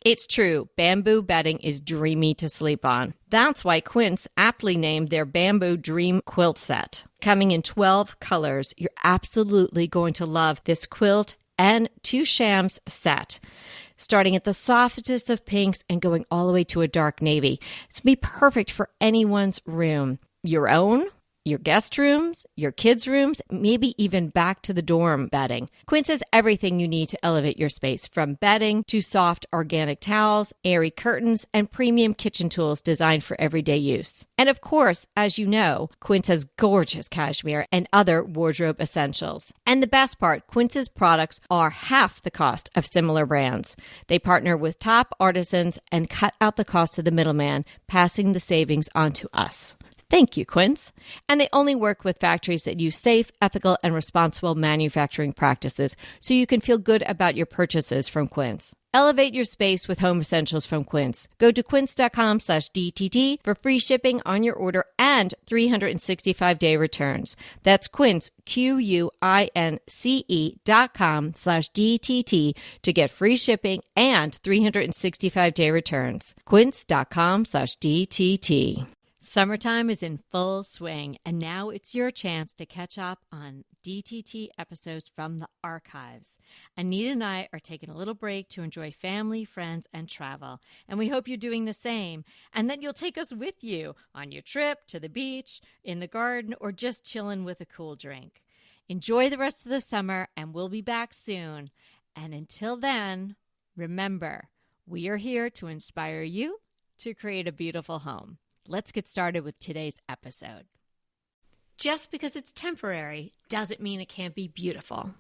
It's true, bamboo bedding is dreamy to sleep on. That's why Quince aptly named their Bamboo Dream Quilt Set. Coming in 12 colors, you're absolutely going to love this quilt and 2 shams set. Starting at the softest of pinks and going all the way to a dark navy. It's going to be perfect for anyone's room. Your own, your guest rooms, your kids' rooms, maybe even back to the dorm bedding. Quince has everything you need to elevate your space, from bedding to soft organic towels, airy curtains, and premium kitchen tools designed for everyday use. And of course, as you know, Quince has gorgeous cashmere and other wardrobe essentials. And the best part, Quince's products are half the cost of similar brands. They partner with top artisans and cut out the cost of the middleman, passing the savings on to us. Thank you, Quince. And they only work with factories that use safe, ethical, and responsible manufacturing practices, so you can feel good about your purchases from Quince. Elevate your space with home essentials from Quince. Go to quince.com/DTT for free shipping on your order and 365-day returns. That's Quince, QUINCE.com/DTT to get free shipping and 365-day returns. Quince.com/DTT. Summertime is in full swing, and now it's your chance to catch up on DTT episodes from the archives. Anita and I are taking a little break to enjoy family, friends, and travel, and we hope you're doing the same, and that you'll take us with you on your trip to the beach, in the garden, or just chilling with a cool drink. Enjoy the rest of the summer, and we'll be back soon. And until then, remember, we are here to inspire you to create a beautiful home. Let's get started with today's episode. Just because it's temporary doesn't mean it can't be beautiful.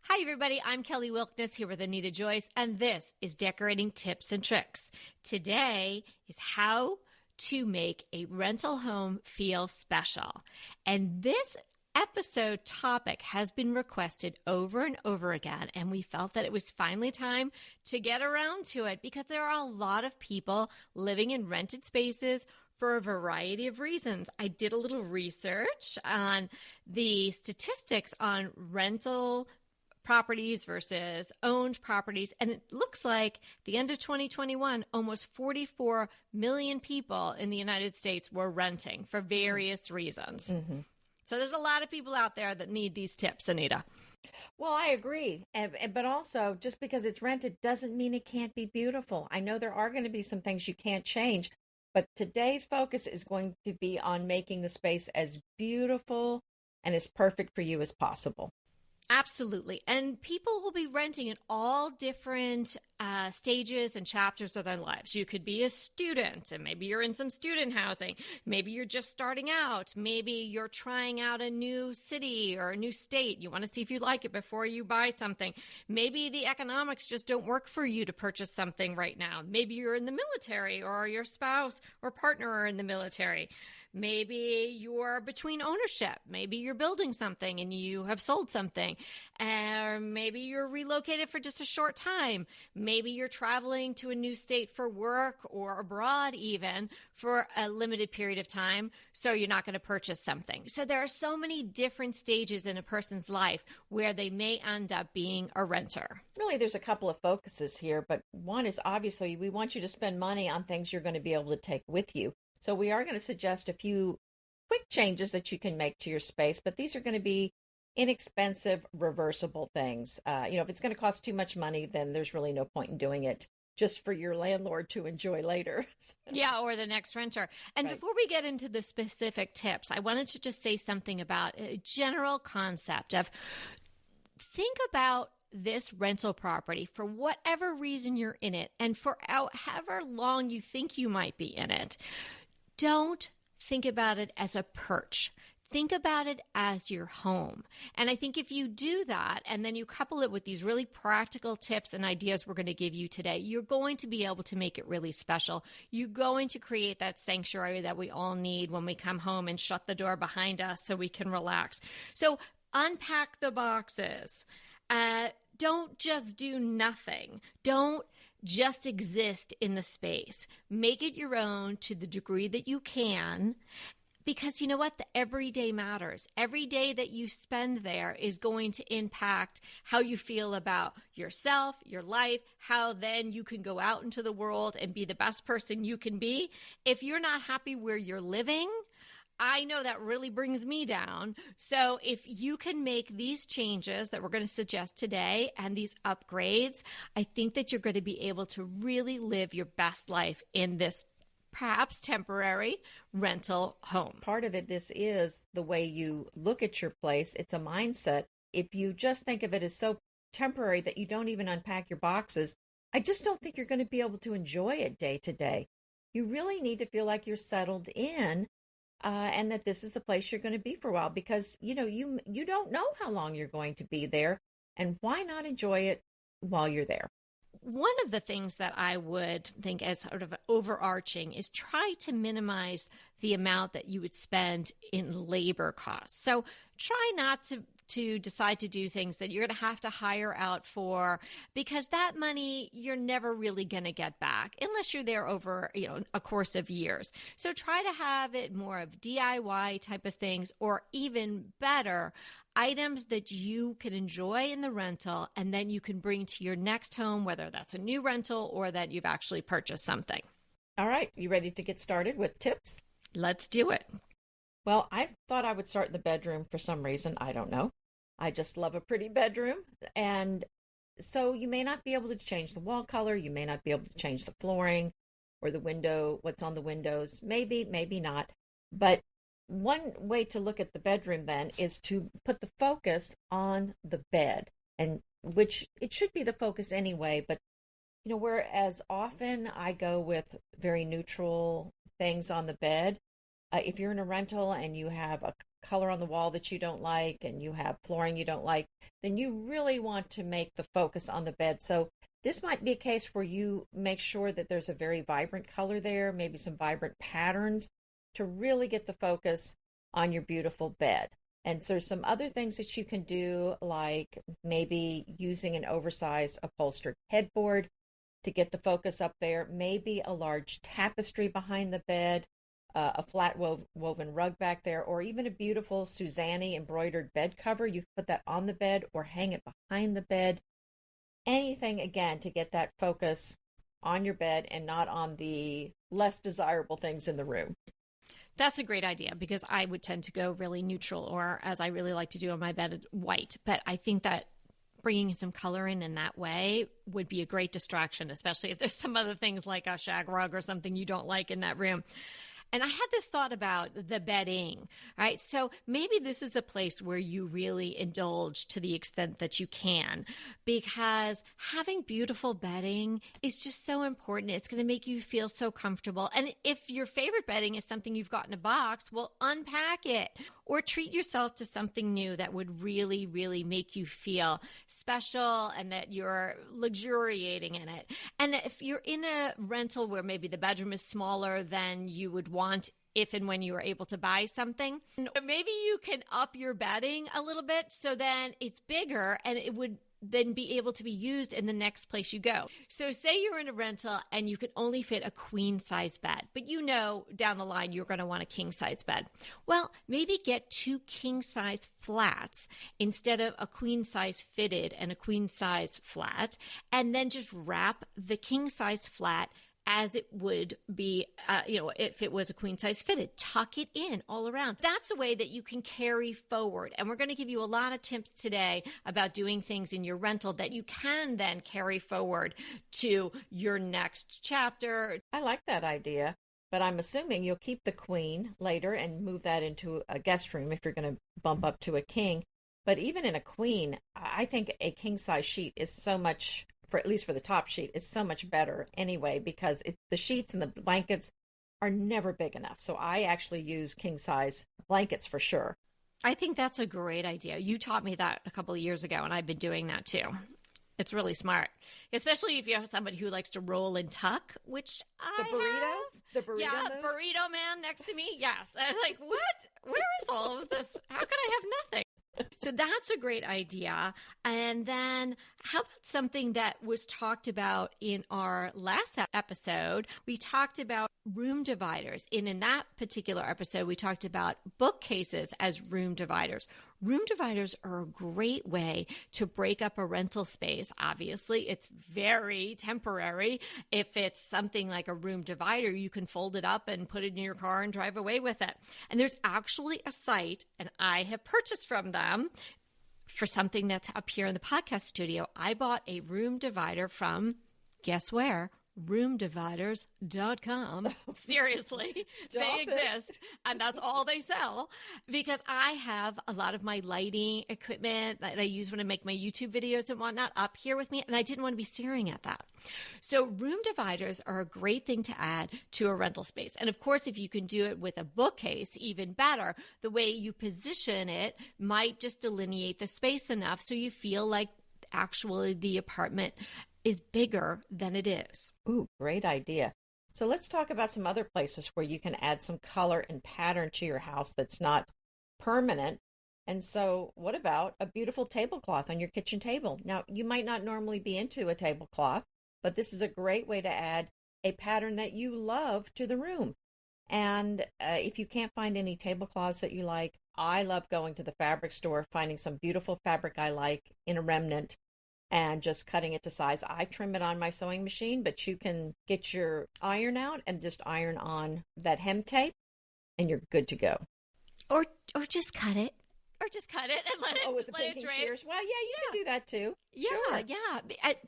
Hi, everybody. I'm Kelly Wilkness here with Anita Joyce, and this is Decorating Tips and Tricks. Today is how to make a rental home feel special. And this episode topic has been requested over and over again, and we felt that it was finally time to get around to it because there are a lot of people living in rented spaces for a variety of reasons. I did a little research on the statistics on rental properties versus owned properties, and it looks like the end of 2021, almost 44 million people in the United States were renting for various reasons. Mm-hmm. So there's a lot of people out there that need these tips, Anita. Well, I agree. But also, just because it's rented doesn't mean it can't be beautiful. I know there are going to be some things you can't change, but today's focus is going to be on making the space as beautiful and as perfect for you as possible. Absolutely. And people will be renting in all different stages and chapters of their lives. You could be a student, and maybe you're in some student housing. Maybe you're just starting out. Maybe you're trying out a new city or a new state. You want to see if you like it before you buy something. Maybe the economics just don't work for you to purchase something right now. Maybe you're in the military, or your spouse or partner are in the military. Maybe you're between ownership. Maybe you're building something and you have sold something. Or maybe you're relocated for just a short time. Maybe you're traveling to a new state for work or abroad even for a limited period of time, so you're not going to purchase something. So there are so many different stages in a person's life where they may end up being a renter. Really, there's a couple of focuses here, but one is obviously we want you to spend money on things you're going to be able to take with you. So we are going to suggest a few quick changes that you can make to your space, but these are going to be inexpensive, reversible things. If it's going to cost too much money, then there's really no point in doing it just for your landlord to enjoy later. Yeah, or the next renter. And right. Before we get into the specific tips, I wanted to just say something about a general concept of think about this rental property for whatever reason you're in it and for however long you think you might be in it. Don't think about it as a perch. Think about it as your home. And I think if you do that, and then you couple it with these really practical tips and ideas we're going to give you today, you're going to be able to make it really special. You're going to create that sanctuary that we all need when we come home and shut the door behind us so we can relax. So unpack the boxes. Don't just do nothing. Don't just exist in the space. Make it your own to the degree that you can, Because you know what? The everyday matters. Every day that you spend there is going to impact how you feel about yourself, your life, how then you can go out into the world and be the best person you can be. If you're not happy where you're living, I know that really brings me down. So if you can make these changes that we're going to suggest today and these upgrades, I think that you're going to be able to really live your best life in this perhaps temporary rental home. Part of it, this is the way you look at your place. It's a mindset. If you just think of it as so temporary that you don't even unpack your boxes, I just don't think you're going to be able to enjoy it day to day. You really need to feel like you're settled in, and that this is the place you're going to be for a while, because you don't know how long you're going to be there, and why not enjoy it while you're there? One of the things that I would think as sort of overarching is try to minimize the amount that you would spend in labor costs. So try not to decide to do things that you're going to have to hire out for, because that money you're never really going to get back unless you're there over, a course of years. So try to have it more of DIY type of things, or even better, items that you can enjoy in the rental and then you can bring to your next home, whether that's a new rental or that you've actually purchased something. All right, you ready to get started with tips? Let's do it. Well, I thought I would start in the bedroom for some reason. I don't know. I just love a pretty bedroom. And so you may not be able to change the wall color. You may not be able to change the flooring or the window, what's on the windows. Maybe, maybe not. But one way to look at the bedroom then is to put the focus on the bed, and which it should be the focus anyway. But, whereas often I go with very neutral things on the bed. If you're in a rental and you have a color on the wall that you don't like and you have flooring you don't like, then you really want to make the focus on the bed. So this might be a case where you make sure that there's a very vibrant color there, maybe some vibrant patterns, to really get the focus on your beautiful bed. And so there's some other things that you can do, like maybe using an oversized upholstered headboard to get the focus up there, maybe a large tapestry behind the bed, a flat woven rug back there, or even a beautiful Suzanne embroidered bed cover. You can put that on the bed or hang it behind the bed. Anything, again, to get that focus on your bed and not on the less desirable things in the room. That's a great idea, because I would tend to go really neutral, or as I really like to do on my bed, white. But I think that bringing some color in that way would be a great distraction, especially if there's some other things like a shag rug or something you don't like in that room. And I had this thought about the bedding, right? So maybe this is a place where you really indulge to the extent that you can, because having beautiful bedding is just so important. It's going to make you feel so comfortable. And if your favorite bedding is something you've got in a box, well, unpack it or treat yourself to something new that would really, really make you feel special and that you're luxuriating in it. And if you're in a rental where maybe the bedroom is smaller than you would want if and when you are able to buy something, maybe you can up your bedding a little bit so then it's bigger and it would then be able to be used in the next place you go. So say you're in a rental and you can only fit a queen size bed, but down the line you're going to want a king size bed. Well, maybe get 2 king size flats instead of a queen size fitted and a queen size flat, and then just wrap the king size flat as it would be, if it was a queen size fitted. Tuck it in all around. That's a way that you can carry forward. And we're going to give you a lot of tips today about doing things in your rental that you can then carry forward to your next chapter. I like that idea, but I'm assuming you'll keep the queen later and move that into a guest room if you're going to bump up to a king. But even in a queen, I think a king size sheet is so much, for at least for the top sheet, is so much better anyway, because the sheets and the blankets are never big enough. So I actually use king size blankets for sure. I think that's a great idea. You taught me that a couple of years ago, and I've been doing that too. It's really smart, especially if you have somebody who likes to roll and tuck, which the burrito move? Burrito man next to me. Yes. I'm like, what? Where is all of this? How can I have nothing? So that's a great idea. And then how about something that was talked about in our last episode? We talked about room dividers. And in that particular episode, we talked about bookcases as room dividers. Room dividers are a great way to break up a rental space. Obviously, it's very temporary. If it's something like a room divider, you can fold it up and put it in your car and drive away with it. And there's actually a site, and I have purchased from them for something that's up here in the podcast studio. I bought a room divider from, guess where? roomdividers.com. Seriously, they exist, and that's all they sell, because I have a lot of my lighting equipment that I use when I make my YouTube videos and whatnot up here with me, and I didn't want to be staring at that. So room dividers are a great thing to add to a rental space. And of course, if you can do it with a bookcase, even better. The way you position it might just delineate the space enough so you feel like actually the apartment is bigger than it is. Ooh, great idea. So let's talk about some other places where you can add some color and pattern to your house that's not permanent. And so what about a beautiful tablecloth on your kitchen table? Now, you might not normally be into a tablecloth, but this is a great way to add a pattern that you love to the room. And if you can't find any tablecloths that you like, I love going to the fabric store, finding some beautiful fabric I like in a remnant, and just cutting it to size. I trim it on my sewing machine, but you can get your iron out and just iron on that hem tape, and you're good to go. Or just cut it. Or just cut it and let it, with the let it pinking drape. shears. Well, yeah, you can do that too. Yeah, Sure. yeah.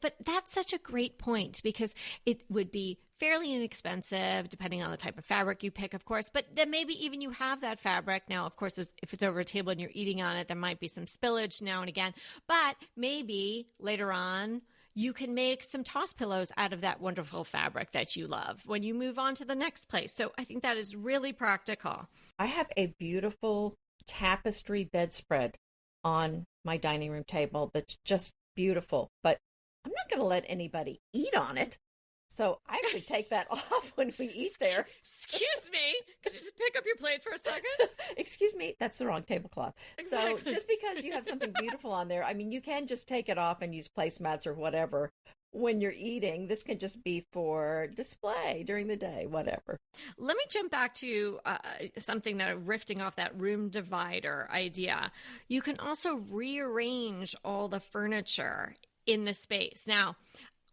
But that's such a great point, because it would be fairly inexpensive, depending on the type of fabric you pick, of course. But then maybe even you have that fabric. Now, of course, if it's over a table and you're eating on it, there might be some spillage now and again. But maybe later on, you can make some toss pillows out of that wonderful fabric that you love when you move on to the next place. So I think that is really practical. I have a beautiful tapestry bedspread on my dining room table that's just beautiful, but I'm not going to let anybody eat on it. So I actually take that off when we eat there. Excuse me, could you just pick up your plate for a second? Excuse me, that's the wrong tablecloth. Exactly. So just because you have something beautiful on there, I mean, you can just take it off and use placemats or whatever when you're eating. This can just be for display during the day, whatever. Let me jump back to something that riffing off that room divider idea. You can also rearrange all the furniture in the space. Now,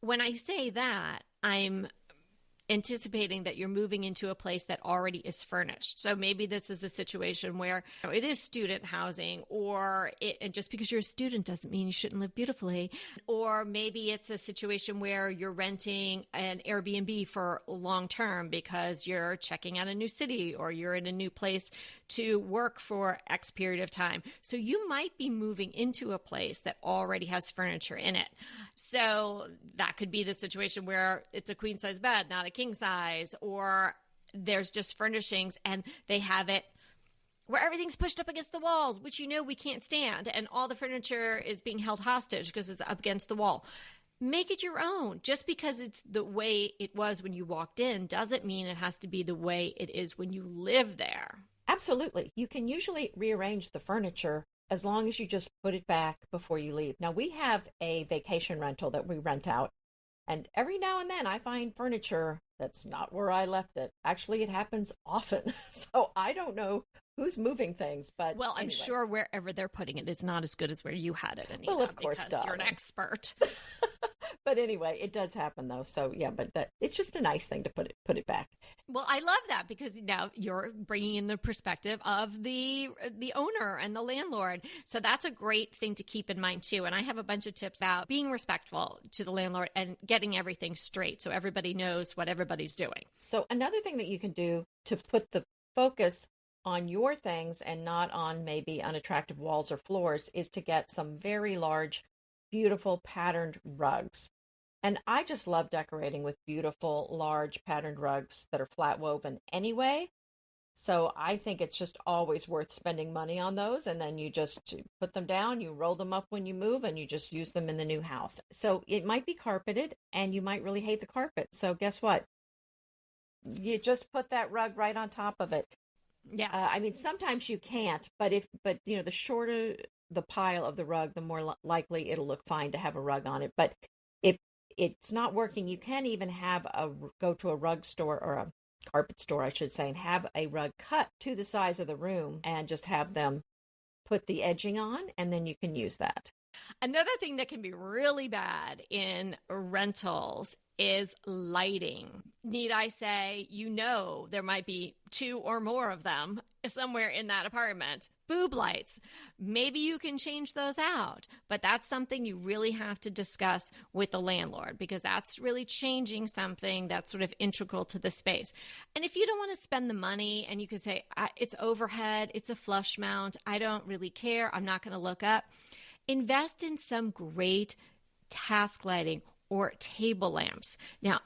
when I say that, I'm anticipating that you're moving into a place that already is furnished. So maybe this is a situation where it is student housing, and just because you're a student doesn't mean you shouldn't live beautifully. Or maybe it's a situation where you're renting an Airbnb for long term because you're checking out a new city or you're in a new place to work for X period of time. So you might be moving into a place that already has furniture in it. So that could be the situation where it's a queen size bed, not a king size, or there's just furnishings and they have it where everything's pushed up against the walls, which we can't stand, and all the furniture is being held hostage because it's up against the wall. Make it your own. Just because it's the way it was when you walked in doesn't mean it has to be the way it is when you live there. Absolutely. You can usually rearrange the furniture as long as you just put it back before you leave. Now, we have a vacation rental that we rent out, and every now and then I find furniture that's not where I left it. Actually, it happens often. So I don't know who's moving things, but well, I'm anyway. sure wherever they're putting it is not as good as where you had it, Anita. Well, of course, because you're an expert. But anyway, it does happen though. So yeah, but it's just a nice thing to put it back. Well, I love that, because now you're bringing in the perspective of the owner and the landlord. So that's a great thing to keep in mind too. And I have a bunch of tips about being respectful to the landlord and getting everything straight so everybody knows what everybody's doing. So another thing that you can do to put the focus on your things and not on maybe unattractive walls or floors is to get some very large, beautiful patterned rugs. And I just love decorating with beautiful, large patterned rugs that are flat woven anyway. So I think it's just always worth spending money on those. And then you just put them down, you roll them up when you move, and you just use them in the new house. So it might be carpeted and you might really hate the carpet. So guess what? You just put that rug right on top of it. Yes. I mean, sometimes you can't, but the shorter the pile of the rug, the more likely it'll look fine to have a rug on it. But if it's not working, you can even go to a rug store or carpet store, I should say, and have a rug cut to the size of the room and just have them put the edging on, and then you can use that. Another thing that can be really bad in rentals is lighting. Need I say, there might be 2 or more of them somewhere in that apartment. Boob lights. Maybe you can change those out, but that's something you really have to discuss with the landlord, because that's really changing something that's sort of integral to the space. And if you don't want to spend the money, and you can say, it's overhead, it's a flush mount, I don't really care, I'm not going to look up. Invest in some great task lighting or table lamps. Now,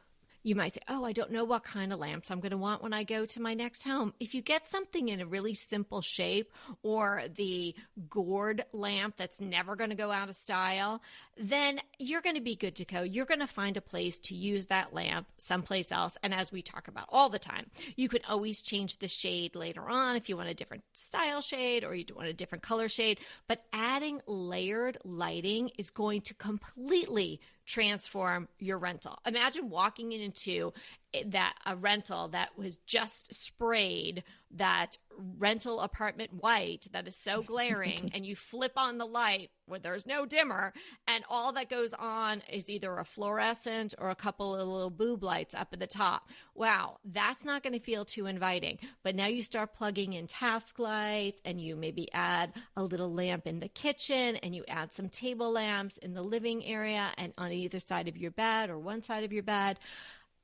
you might say, I don't know what kind of lamps I'm going to want when I go to my next home. If you get something in a really simple shape, or the gourd lamp that's never going to go out of style, then you're going to be good to go. You're going to find a place to use that lamp someplace else. And as we talk about all the time, you can always change the shade later on if you want a different style shade or you want a different color shade. But adding layered lighting is going to completely transform your rental. Imagine walking into a rental that was just sprayed that rental apartment white that is so glaring, and you flip on the light where there's no dimmer, and all that goes on is either a fluorescent or a couple of little boob lights up at the top. Wow, that's not going to feel too inviting. But now you start plugging in task lights, and you maybe add a little lamp in the kitchen, and you add some table lamps in the living area and on either side of your bed or one side of your bed.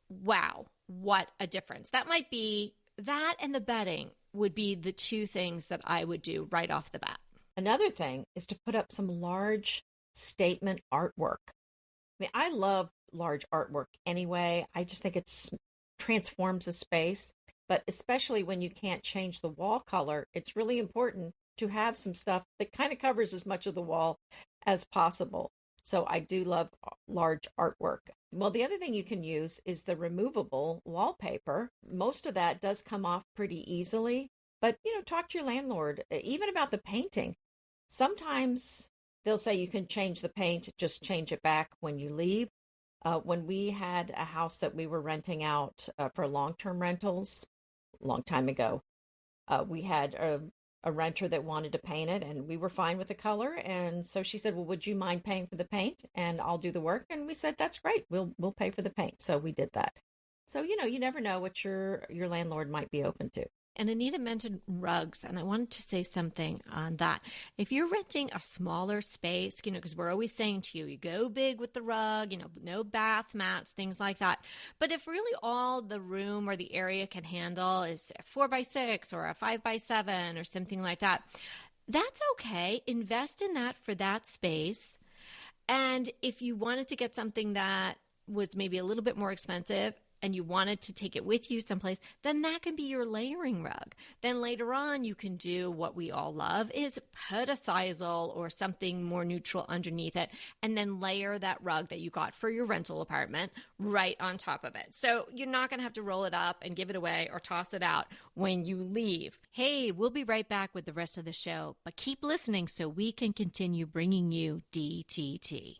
Wow, what a difference. That might be that, and the bedding would be the 2 things that I would do right off the bat. Another thing is to put up some large statement artwork. I mean, I love large artwork anyway. I just think it transforms a space, but especially when you can't change the wall color, it's really important to have some stuff that kind of covers as much of the wall as possible. So I do love large artwork. Well, the other thing you can use is the removable wallpaper. Most of that does come off pretty easily, but talk to your landlord, even about the painting. Sometimes they'll say you can change the paint, just change it back when you leave. When we had a house that we were renting out for long-term rentals a long time ago, we had a renter that wanted to paint it, and we were fine with the color. And so she said, well, would you mind paying for the paint, and I'll do the work? And we said, that's great. We'll pay for the paint. So we did that. So, you never know what your landlord might be open to. And Anita mentioned rugs, and I wanted to say something on that. If you're renting a smaller space, because we're always saying to you go big with the rug, no bath mats, things like that. But if really all the room or the area can handle is a 4x6 or a 5x7 or something like that, that's okay. Invest in that for that space. And if you wanted to get something that was maybe a little bit more expensive, and you wanted to take it with you someplace, then that can be your layering rug. Then later on, you can do what we all love, is put a sisal or something more neutral underneath it, and then layer that rug that you got for your rental apartment right on top of it. So you're not going to have to roll it up and give it away or toss it out when you leave. Hey, we'll be right back with the rest of the show, but keep listening so we can continue bringing you DTT.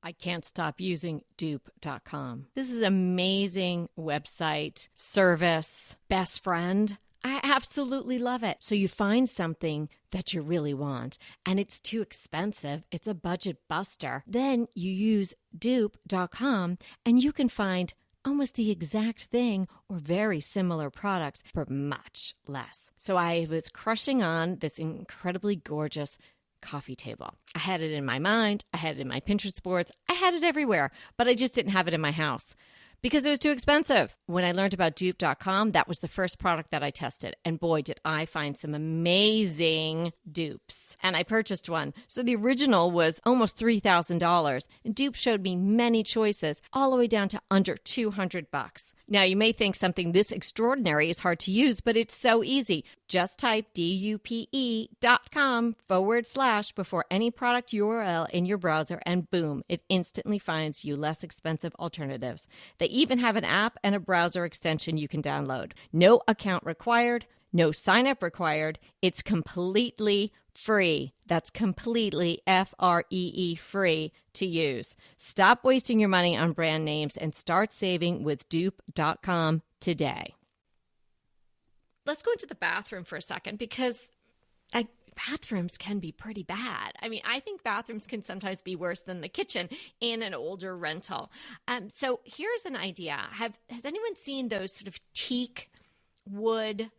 I can't stop using dupe.com. This is an amazing website, service, best friend. I absolutely love it. So you find something that you really want and it's too expensive, it's a budget buster. Then you use dupe.com and you can find almost the exact thing or very similar products for much less. So I was crushing on this incredibly gorgeous coffee table. I had it in my mind. I had it in my Pinterest boards. I had it everywhere, but I just didn't have it in my house because it was too expensive. When I learned about dupe.com, that was the first product that I tested. And boy, did I find some amazing dupes. And I purchased one. So the original was almost $3,000. And Dupe showed me many choices, all the way down to under $200. Now, you may think something this extraordinary is hard to use, but it's so easy. Just type dupe.com / before any product URL in your browser, and boom, it instantly finds you less expensive alternatives. They even have an app and a browser extension you can download. No account required, no sign up required. It's completely free. That's completely free, free to use. Stop wasting your money on brand names and start saving with dupe.com today. let's go into the bathroom for a second, because bathrooms can be pretty bad. I mean, I think bathrooms can sometimes be worse than the kitchen in an older rental. So here's an idea. Has anyone seen those sort of teak wood,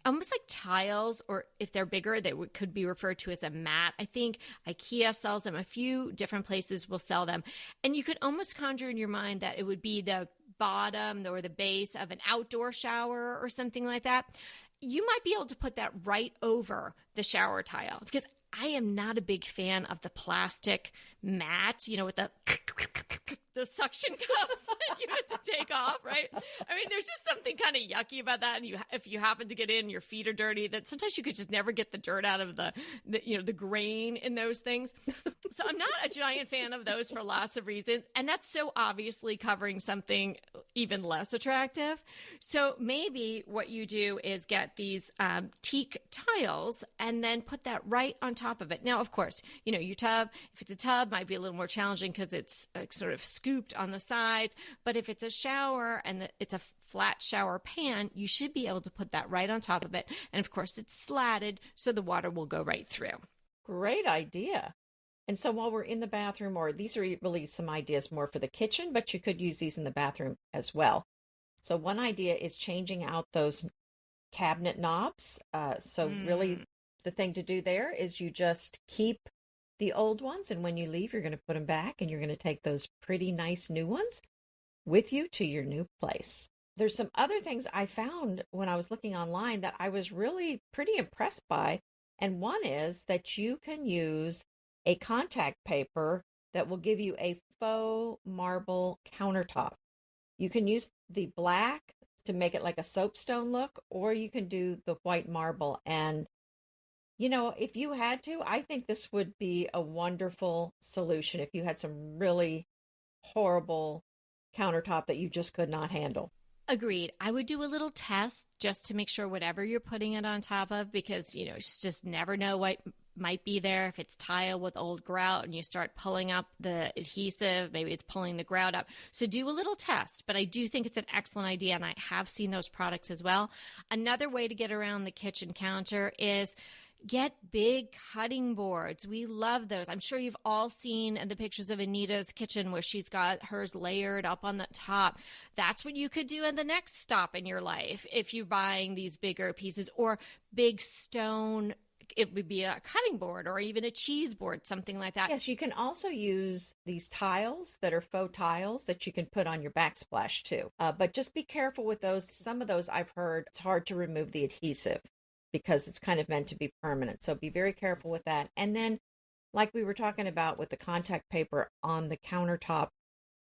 almost like tiles, or if they're bigger, they could be referred to as a mat? I think IKEA sells them. A few different places will sell them. And you could almost conjure in your mind that it would be the bottom or the base of an outdoor shower or something like that. You might be able to put that right over the shower tile, because I am not a big fan of the plastic mat, with the suction cups that you have to take off, right? I mean, there's just something kind of yucky about that. And if you happen to get in, your feet are dirty, that sometimes you could just never get the dirt out of the grain in those things. So I'm not a giant fan of those for lots of reasons. And that's so obviously covering something even less attractive. So maybe what you do is get these teak tiles and then put that right on top of it. Now, of course, your tub, if it's a tub, might be a little more challenging because it's sort of scooped on the sides. But if it's a shower and it's a flat shower pan, you should be able to put that right on top of it. And of course, it's slatted, so the water will go right through. Great idea. And so while we're in the bathroom, or these are really some ideas more for the kitchen, but you could use these in the bathroom as well. So one idea is changing out those cabinet knobs. Really the thing to do there is you just keep the old ones, and when you leave, you're going to put them back, and you're going to take those pretty nice new ones with you to your new place. There's some other things I found when I was looking online that I was really pretty impressed by. And one is that you can use a contact paper that will give you a faux marble countertop. You can use the black to make it like a soapstone look, or you can do the white marble. And if you had to, I think this would be a wonderful solution if you had some really horrible countertop that you just could not handle. Agreed. I would do a little test just to make sure whatever you're putting it on top of, because, just never know what might be there. If it's tile with old grout and you start pulling up the adhesive, maybe it's pulling the grout up. So do a little test, but I do think it's an excellent idea, and I have seen those products as well. Another way to get around the kitchen counter is get big cutting boards. We love those. I'm sure you've all seen the pictures of Anita's kitchen where she's got hers layered up on the top. That's what you could do in the next stop in your life if you're buying these bigger pieces, or big stone. It would be a cutting board or even a cheese board, something like that. Yes, you can also use these tiles that are faux tiles that you can put on your backsplash too. But just be careful with those. Some of those I've heard it's hard to remove the adhesive because it's kind of meant to be permanent. So be very careful with that. And then, like we were talking about with the contact paper on the countertop,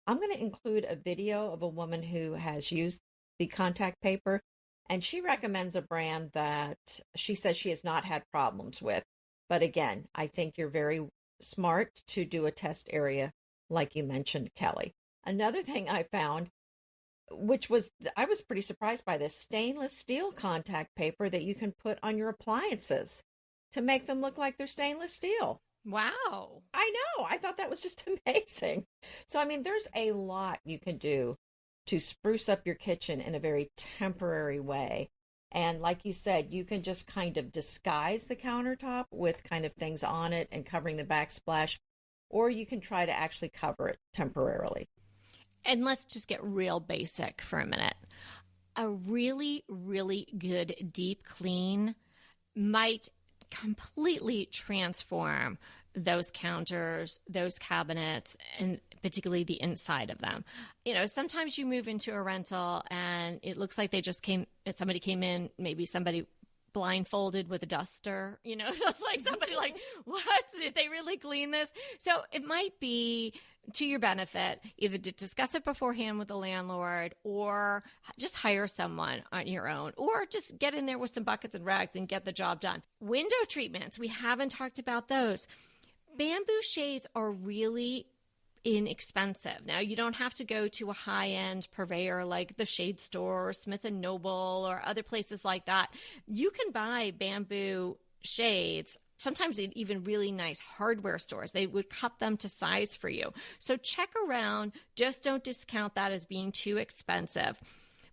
I'm going to include a video of a woman who has used the contact paper, and she recommends a brand that she says she has not had problems with. But again, I think you're very smart to do a test area like you mentioned, Kelly. Another thing I found, I was pretty surprised by this, stainless steel contact paper that you can put on your appliances to make them look like they're stainless steel. Wow. I know. I thought that was just amazing. So, I mean, there's a lot you can do to spruce up your kitchen in a very temporary way. And like you said, you can just kind of disguise the countertop with kind of things on it and covering the backsplash, or you can try to actually cover it temporarily. And let's just get real basic for a minute. A really, really good deep clean might completely transform those counters, those cabinets, and particularly the inside of them. Sometimes you move into a rental and it looks like somebody came in, maybe somebody blindfolded with a duster, it's like somebody like, what? Did they really clean this? So it might be to your benefit either to discuss it beforehand with the landlord, or just hire someone on your own, or just get in there with some buckets and rags and get the job done. Window treatments, we haven't talked about those. Bamboo shades are really inexpensive. Now, you don't have to go to a high-end purveyor like the Shade Store or Smith & Noble or other places like that. You can buy bamboo shades, sometimes in even really nice hardware stores. They would cut them to size for you. So check around. Just don't discount that as being too expensive.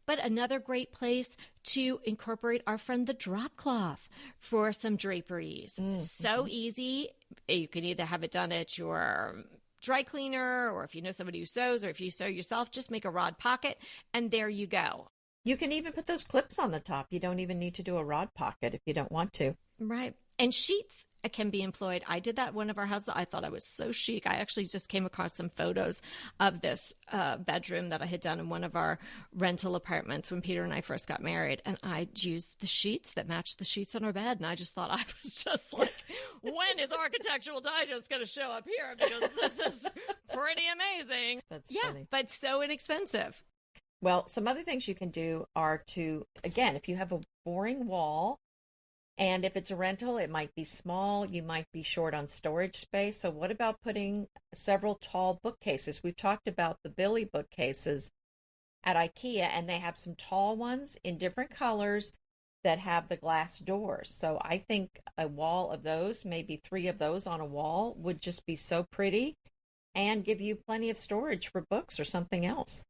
But another great place to incorporate our friend the drop cloth for some draperies. So easy. You can either have it done at your dry cleaner, or if you know somebody who sews, or if you sew yourself, just make a rod pocket and there you go. You can even put those clips on the top. You don't even need to do a rod pocket if you don't want to. Right. And sheets can be employed. I did that at one of our houses. I thought I was so chic. I actually just came across some photos of this bedroom that I had done in one of our rental apartments when Peter and I first got married. And I used the sheets that matched the sheets on our bed. And I just thought, I was just like, when is Architectural Digest going to show up here? Because this is pretty amazing. That's yeah, funny. But so inexpensive. Well, some other things you can do are to, again, if you have a boring wall, and if it's a rental, it might be small. You might be short on storage space. So what about putting several tall bookcases? We've talked about the Billy bookcases at IKEA, and they have some tall ones in different colors that have the glass doors. So I think a wall of those, maybe 3 of those on a wall, would just be so pretty and give you plenty of storage for books or something else.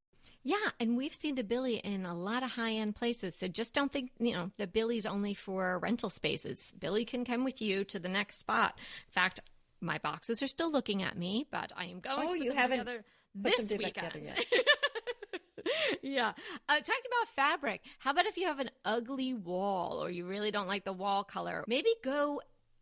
Yeah, and we've seen the Billy in a lot of high-end places. So just don't think, the Billy's only for rental spaces. Billy can come with you to the next spot. In fact, my boxes are still looking at me, but I am going to put them together this weekend. Yeah. Talking about fabric, how about if you have an ugly wall or you really don't like the wall color? Maybe go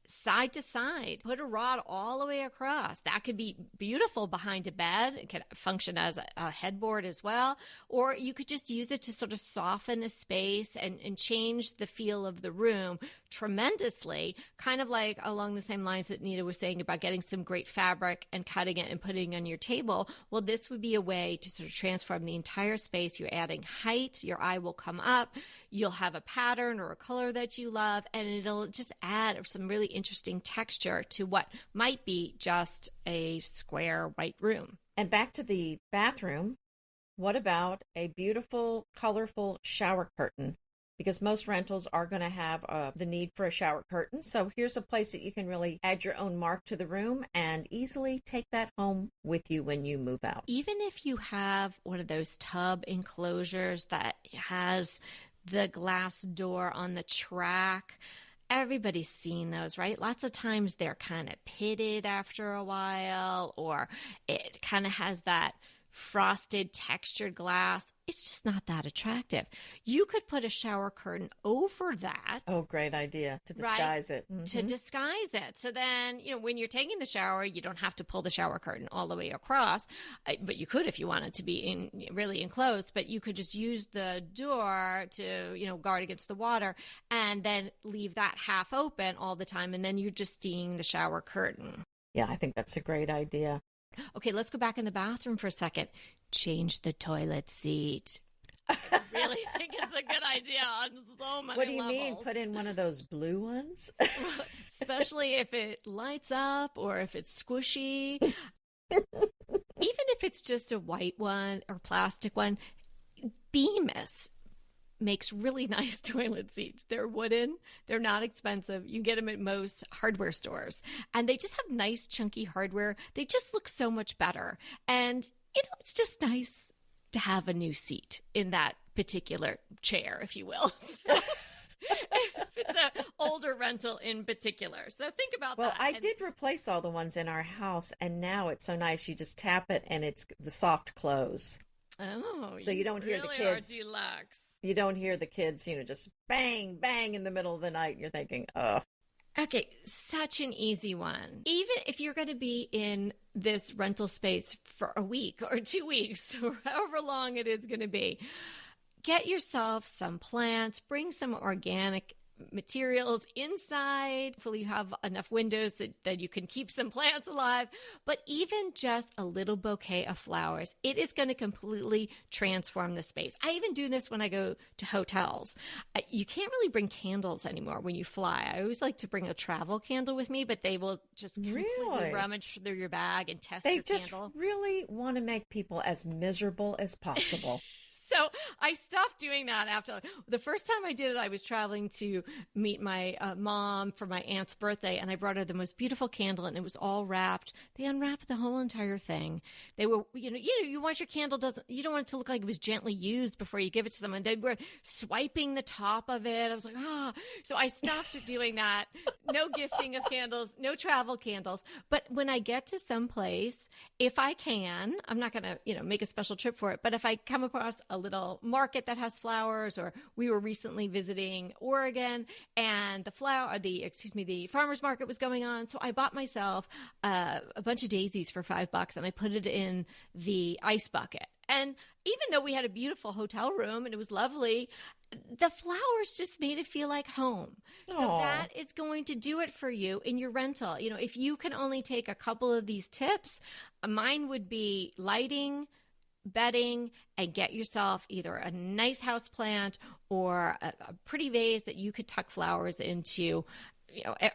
side to side, put a rod all the way across. That could be beautiful behind a bed. It could function as a headboard as well. Or you could just use it to sort of soften a space and change the feel of the room tremendously, kind of like along the same lines that Nita was saying about getting some great fabric and cutting it and putting it on your table. Well, this would be a way to sort of transform the entire space. You're adding height, your eye will come up, you'll have a pattern or a color that you love, and it'll just add some really interesting texture to what might be just a square white room. And back to the bathroom, what about a beautiful, colorful shower curtain? Because most rentals are going to have the need for a shower curtain. So here's a place that you can really add your own mark to the room and easily take that home with you when you move out. Even if you have one of those tub enclosures that has the glass door on the track, everybody's seen those, right? Lots of times they're kind of pitted after a while, or it kind of has that frosted textured glass. It's just not that attractive. You could put a shower curtain over that. Oh, great idea. To disguise it. Mm-hmm. To disguise it. So then, when you're taking the shower, you don't have to pull the shower curtain all the way across. But you could if you wanted to be really enclosed. But you could just use the door to, guard against the water and then leave that half open all the time. And then you're just seeing the shower curtain. Yeah, I think that's a great idea. Okay, let's go back in the bathroom for a second. Change the toilet seat. I really think it's a good idea on so many levels. What do you mean? Put in one of those blue ones? Especially if it lights up or if it's squishy. Even if it's just a white one or plastic one, Bemis makes really nice toilet seats. They're wooden. They're not expensive. You get them at most hardware stores. And they just have nice, chunky hardware. They just look so much better. And, it's just nice to have a new seat in that particular chair, if you will. So, if it's an older rental in particular. So think about that. Well, I did replace all the ones in our house, and now it's so nice. You just tap it, and it's the soft close. Oh, so you don't hear the kids. Are deluxe. You don't hear the kids, just bang, bang in the middle of the night. And you're thinking, oh. Okay, such an easy one. Even if you're going to be in this rental space for a week or 2 weeks or however long it is going to be, get yourself some plants, bring some organic materials inside. Hopefully you have enough windows that you can keep some plants alive, but even just a little bouquet of flowers, it is going to completely transform the space. I even do this when I go to hotels. You can't really bring candles anymore when you fly. I always like to bring a travel candle with me, but they will just completely rummage through your bag and test your candle. They just really want to make people as miserable as possible. So I stopped doing that after the first time I did it. I was traveling to meet my mom for my aunt's birthday, and I brought her the most beautiful candle, and it was all wrapped. They unwrapped the whole entire thing. They were, you want your candle you don't want it to look like it was gently used before you give it to someone. They were swiping the top of it. I was like, So I stopped doing that. No gifting of candles, no travel candles. But when I get to some place, if I can, I'm not going to, make a special trip for it. But if I come across a little market that has flowers, or we were recently visiting Oregon and the farmer's market was going on. So I bought myself a bunch of daisies for $5 and I put it in the ice bucket. And even though we had a beautiful hotel room and it was lovely, the flowers just made it feel like home. So that is going to do it for you in your rental. If you can only take a couple of these tips, mine would be lighting, bedding, and get yourself either a nice house plant or a pretty vase that you could tuck flowers into,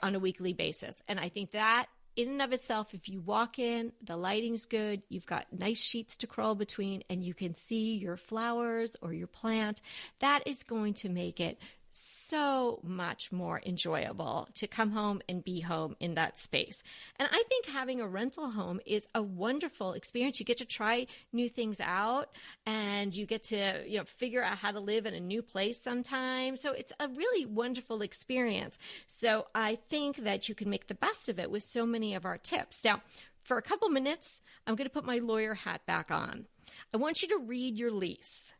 on a weekly basis. And I think that in and of itself, if you walk in, the lighting's good, you've got nice sheets to crawl between, and you can see your flowers or your plant, that is going to make it so much more enjoyable to come home and be home in that space. And I think having a rental home is a wonderful experience. You get to try new things out, and you get to, figure out how to live in a new place sometimes. So it's a really wonderful experience. So I think that you can make the best of it with so many of our tips. Now, for a couple minutes, I'm going to put my lawyer hat back on. I want you to read your lease.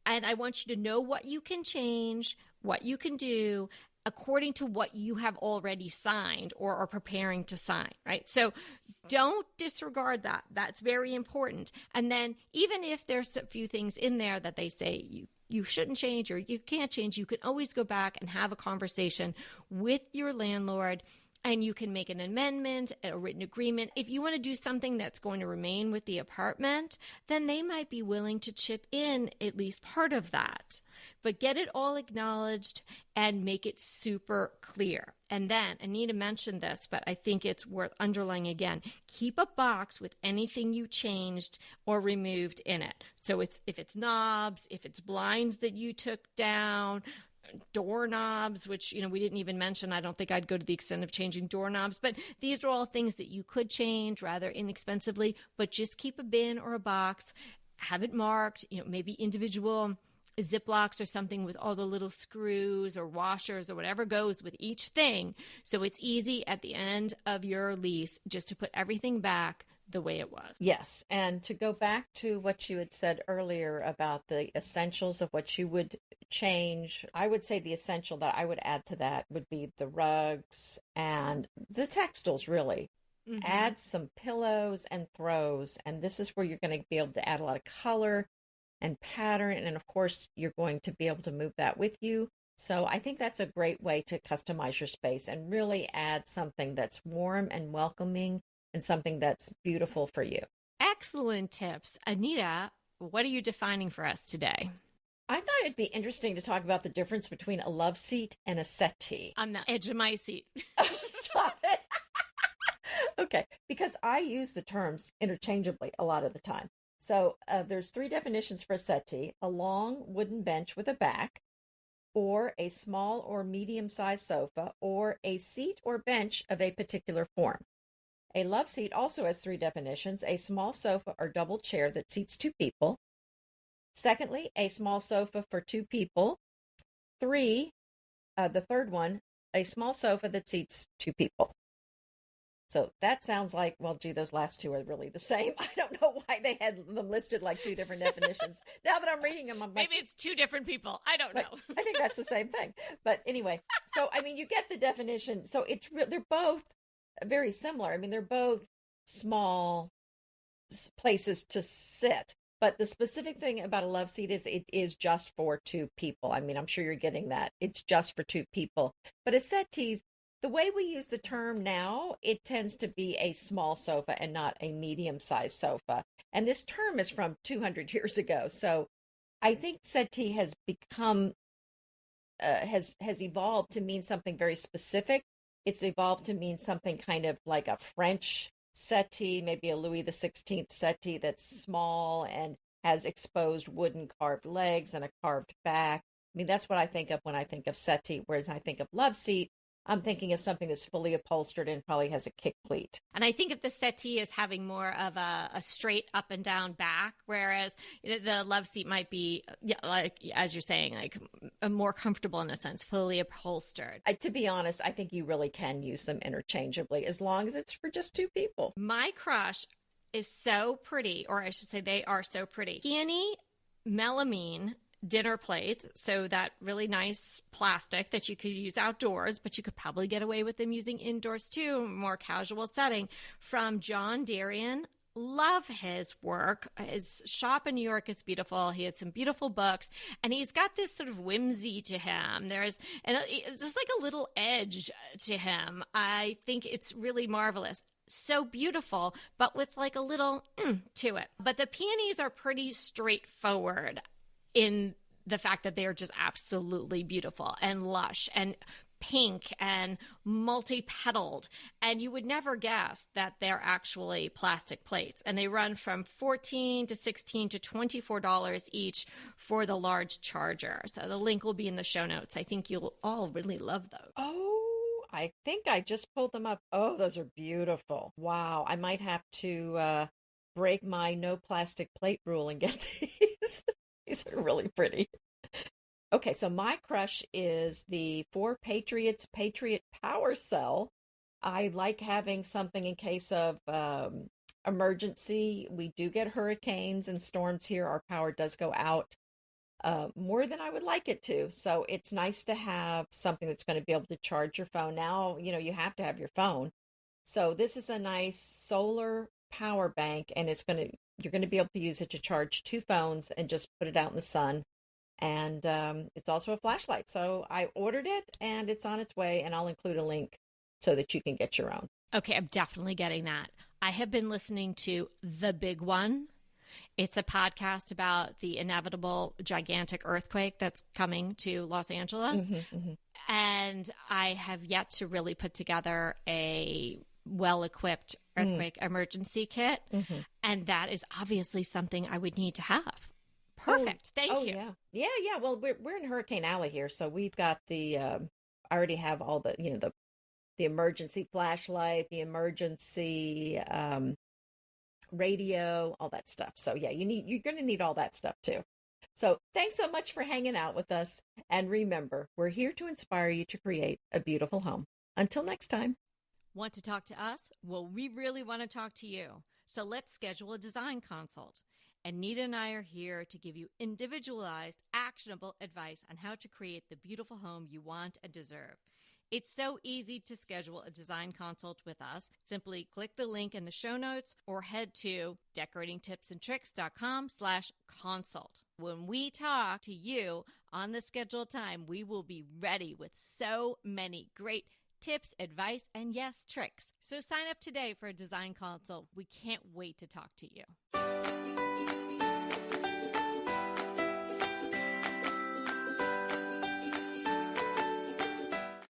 And I want you to know what you can change, what you can do according to what you have already signed or are preparing to sign, right? So don't disregard that. That's very important. And then even if there's a few things in there that they say you shouldn't change or you can't change, you can always go back and have a conversation with your landlord. And you can make an amendment, a written agreement. If you want to do something that's going to remain with the apartment, then they might be willing to chip in at least part of that. But get it all acknowledged and make it super clear. And then, Anita mentioned this, but I think it's worth underlining again. Keep a box with anything you changed or removed in it. So if it's knobs, if it's blinds that you took down, doorknobs, which, we didn't even mention. I don't think I'd go to the extent of changing doorknobs, but these are all things that you could change rather inexpensively, but just keep a bin or a box, have it marked, maybe individual Ziplocs or something with all the little screws or washers or whatever goes with each thing. So it's easy at the end of your lease just to put everything back the way it was. Yes. And to go back to what you had said earlier about the essentials of what you would change, I would say the essential that I would add to that would be the rugs and the textiles, really. Mm-hmm. Add some pillows and throws. And this is where you're going to be able to add a lot of color and pattern. And of course, you're going to be able to move that with you. So I think that's a great way to customize your space and really add something that's warm and welcoming and something that's beautiful for you. Excellent tips. Anita, what are you defining for us today? I thought it'd be interesting to talk about the difference between a love seat and a settee. On the edge of my seat. Stop it. Okay, because I use the terms interchangeably a lot of the time. So there's 3 definitions for a settee: a long wooden bench with a back, or a small or medium-sized sofa, or a seat or bench of a particular form. A love seat also has 3 definitions: a small sofa or double chair that seats 2 people. Secondly, a small sofa for 2 people. 3, the third one, a small sofa that seats 2 people. So that sounds like, well, gee, those last 2 are really the same. I don't know why they had them listed like 2 different definitions. Now that I'm reading them, I'm like, maybe it's 2 different people. I don't know. I think that's the same thing. But anyway, so, you get the definition. So they're both very similar. They're both small places to sit. But the specific thing about a love seat is it is just for 2 people. I'm sure you're getting that. It's just for 2 people. But a settee, the way we use the term now, it tends to be a small sofa and not a medium-sized sofa. And this term is from 200 years ago. So I think settee has become, has evolved to mean something very specific. It's evolved to mean something kind of like a French settee, maybe a Louis XVI settee that's small and has exposed wooden carved legs and a carved back. I mean, that's what I think of when I think of settee, whereas I think of love seat, I'm thinking of something that's fully upholstered and probably has a kick pleat. And I think of the settee as having more of a straight up and down back, whereas the love seat might be, like as you're saying, like more comfortable in a sense, fully upholstered. To be honest, I think you really can use them interchangeably as long as it's for just two people. My crush is so pretty, or I should say they are so pretty. Peony melamine dinner plates, so that really nice plastic that you could use outdoors, but you could probably get away with them using indoors too, more casual setting, from John Darien. Love his work. His shop in New York is beautiful. He has some beautiful books, and he's got this sort of whimsy to him. It's just like a little edge to him. I think it's really marvelous. So beautiful, but with like a little to it. But the peonies are pretty straightforward in the fact that they are just absolutely beautiful and lush and pink and multi-petaled. And you would never guess that they're actually plastic plates. And they run from $14 to $16 to $24 each for the large charger. So the link will be in the show notes. I think you'll all really love those. Oh, I think I just pulled them up. Oh, those are beautiful. Wow. I might have to break my no plastic plate rule and get these. These are really pretty. Okay, so my crush is the For Patriots Patriot Power Cell. I like having something in case of emergency. We do get hurricanes and storms here. Our power does go out more than I would like it to. So it's nice to have something that's going to be able to charge your phone. Now, you have to have your phone. So this is a nice solar power bank, and you're going to be able to use it to charge two phones and just put it out in the sun. And it's also a flashlight. So I ordered it, and it's on its way, and I'll include a link so that you can get your own. Okay, I'm definitely getting that. I have been listening to The Big One. It's a podcast about the inevitable gigantic earthquake that's coming to Los Angeles. And I have yet to really put together a well-equipped earthquake emergency kit. And that is obviously something I would need to have. Perfect. Thank you. Yeah. Well, we're in Hurricane Alley here, so we've got I already have all the the emergency flashlight, the emergency radio, all that stuff. So yeah, you're going to need all that stuff too. So thanks so much for hanging out with us, and remember, we're here to inspire you to create a beautiful home. Until next time. Want to talk to us? Well, we really want to talk to you. So let's schedule a design consult. Anita and I are here to give you individualized, actionable advice on how to create the beautiful home you want and deserve. It's so easy to schedule a design consult with us. Simply click the link in the show notes or head to decoratingtipsandtricks.com/consult. When we talk to you on the scheduled time, we will be ready with so many great tips, advice, and yes, tricks. So sign up today for a design consult. We can't wait to talk to you.